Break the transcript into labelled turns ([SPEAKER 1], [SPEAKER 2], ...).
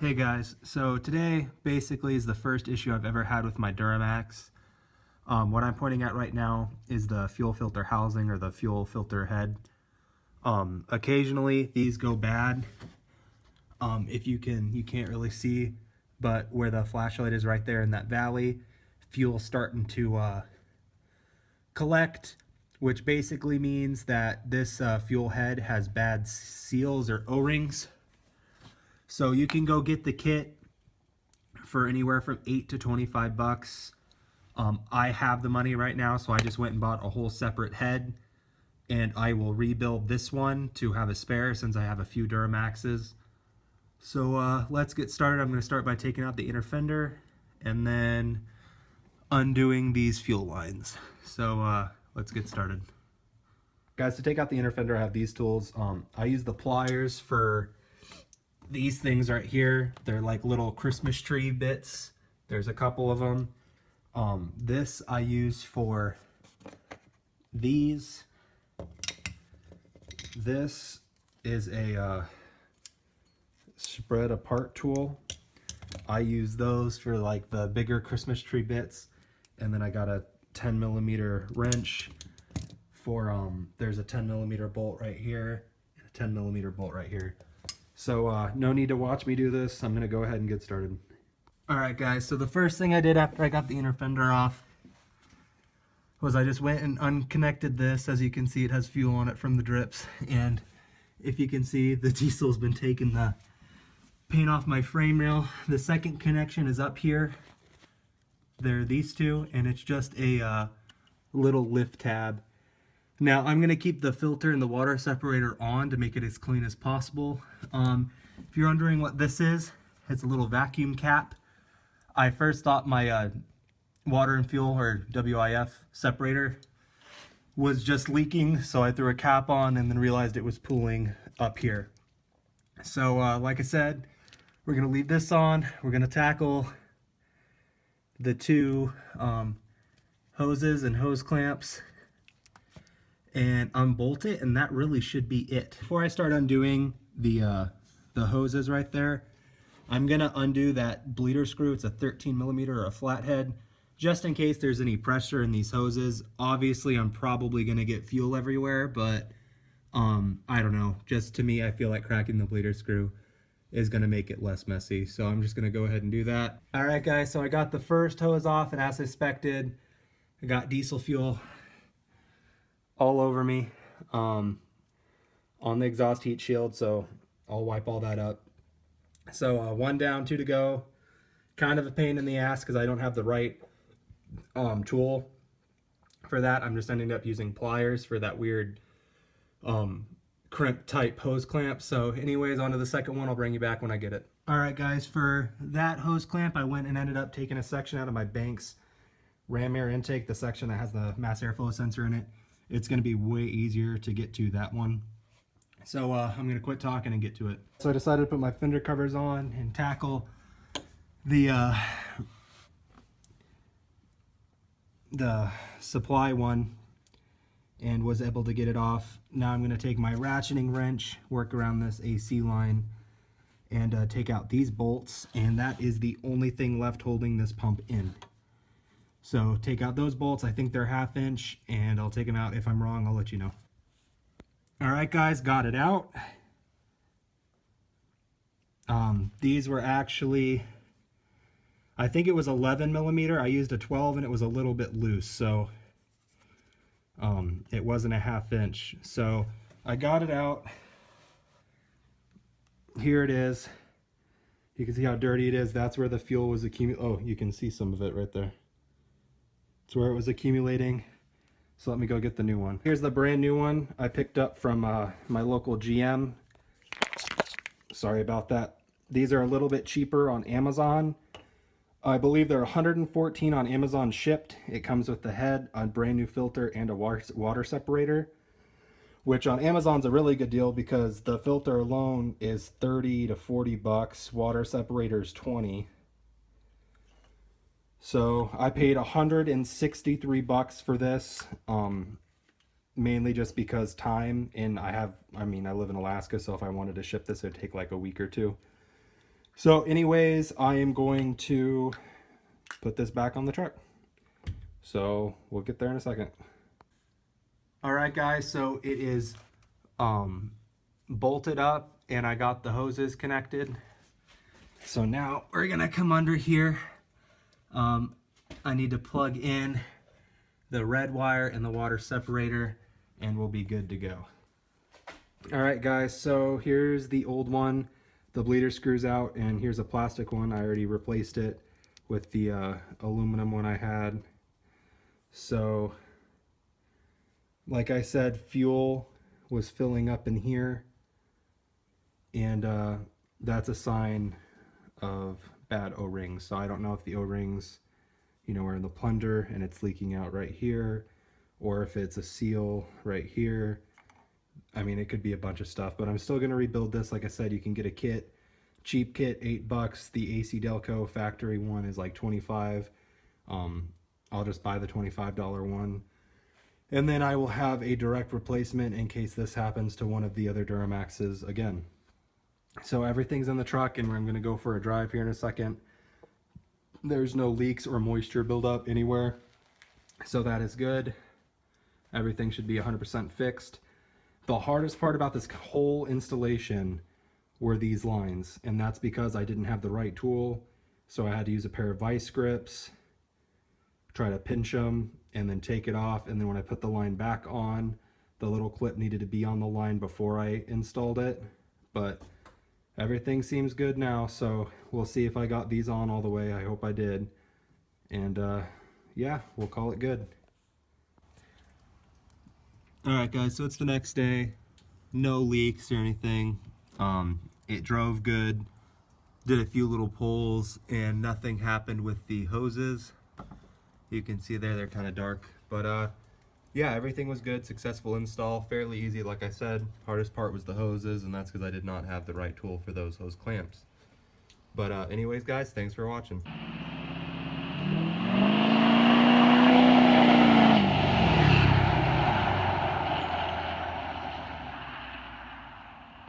[SPEAKER 1] Hey guys, so today basically is the first issue I've ever had with my Duramax. What I'm pointing at right now is the fuel filter housing or the fuel filter head. Occasionally these go bad. If you can't really see, but where the flashlight is right there in that valley, fuel's starting to collect, which basically means that this fuel head has bad seals or O-rings. So you can go get the kit for anywhere from $8 to $25. I have the money right now, so I just went and bought a whole separate head, and I will rebuild this one to have a spare since I have a few Duramaxes. So let's get started. I'm going to start by taking out the inner fender and then undoing these fuel lines. So let's get started. Guys, to take out the inner fender, I have these tools. I use the pliers for these things right here. They're like little Christmas tree bits. There's a couple of them. This I use for these. This is a spread apart tool. I use those for like the bigger Christmas tree bits. And then I got a 10mm wrench for there's a 10mm bolt right here and a 10mm bolt right here. So no need to watch me do this. I'm gonna go ahead and get started. Alright guys, so the first thing I did after I got the inner fender off was I just went and unconnected this. As you can see, it has fuel on it from the drips, and if you can see, the diesel's been taking the paint off my frame rail. The second connection is up here. There are these two, and it's just a little lift tab. Now I'm going to keep the filter and the water separator on to make it as clean as possible. If you're wondering what this is, it's a little vacuum cap. I first thought my water and fuel, or WIF, separator was just leaking, so I threw a cap on and then realized it was pooling up here. So like I said, we're going to leave this on. We're going to tackle the two hoses and hose clamps and unbolt it, and that really should be it. Before I start undoing the hoses right there, I'm gonna undo that bleeder screw. It's a 13mm or a flathead, just in case there's any pressure in these hoses. Obviously I'm probably gonna get fuel everywhere, but I don't know, just to me I feel like cracking the bleeder screw is gonna make it less messy, so I'm just gonna go ahead and do that. Alright guys, so I got the first hose off, and as expected, I got diesel fuel all over me on the exhaust heat shield, so I'll wipe all that up. So one down, two to go. Kind of a pain in the ass because I don't have the right tool for that. I'm just ending up using pliers for that weird crimp type hose clamp. So anyways, on to the second one. I'll bring you back when I get it. Alright guys, for that hose clamp, I went and ended up taking a section out of my Banks ram air intake, the section that has the mass airflow sensor in it. It's going to be way easier to get to that one. So I'm going to quit talking and get to it. So I decided to put my fender covers on and tackle the supply one, and was able to get it off. Now I'm going to take my ratcheting wrench, work around this AC line, and take out these bolts, and that is the only thing left holding this pump in. So take out those bolts. I think they're 1/2 inch, and I'll take them out. If I'm wrong, I'll let you know. Alright guys, got it out. These were actually, I think it was 11mm. I used a 12 and it was a little bit loose, so it wasn't a 1/2 inch. So I got it out. Here it is. You can see how dirty it is. That's where the fuel was accumulating. Oh, you can see some of it right there. It's where it was accumulating. So let me go get the new one. Here's the brand new one I picked up from my local GM. Sorry about that. These are a little bit cheaper on Amazon. I believe they're $114 on Amazon shipped. It comes with the head, a brand new filter, and a water separator, which on Amazon's a really good deal because the filter alone is $30 to $40. Water separator is $20. So I paid $163 for this, mainly just because time, and I live in Alaska, so if I wanted to ship this, it'd take like a week or two. So anyways, I am going to put this back on the truck. So we'll get there in a second. All right, guys, so it is bolted up and I got the hoses connected. So now we're gonna come under here. I need to plug in the red wire and the water separator and we'll be good to go. All right, guys, so here's the old one. The bleeder screws out, and here's a plastic one. I already replaced it with the aluminum one I had. So like I said, fuel was filling up in here, and that's a sign of bad O-rings. So I don't know if the O-rings, you know, are in the plunger and it's leaking out right here, or if it's a seal right here. I mean, it could be a bunch of stuff, but I'm still going to rebuild this. Like I said, you can get a kit, cheap kit, $8. The AC Delco factory one is like $25. I'll just buy the $25 one. And then I will have a direct replacement in case this happens to one of the other Duramaxes again. So everything's in the truck, and I'm going to go for a drive here in a second. There's no leaks or moisture buildup anywhere, so that is good. Everything should be 100% fixed. The hardest part about this whole installation were these lines, and that's because I didn't have the right tool. So I had to use a pair of vice grips, try to pinch them, and then take it off. And then when I put the line back on, the little clip needed to be on the line before I installed it. But everything seems good now, so we'll see if I got these on all the way. I hope I did. And yeah, we'll call it good. Alright guys, so it's the next day. No leaks or anything. It drove good. Did a few little pulls and nothing happened with the hoses. You can see there, they're kind of dark. But yeah, everything was good. Successful install. Fairly easy, like I said. Hardest part was the hoses, and that's because I did not have the right tool for those hose clamps. But anyways guys, thanks for watching.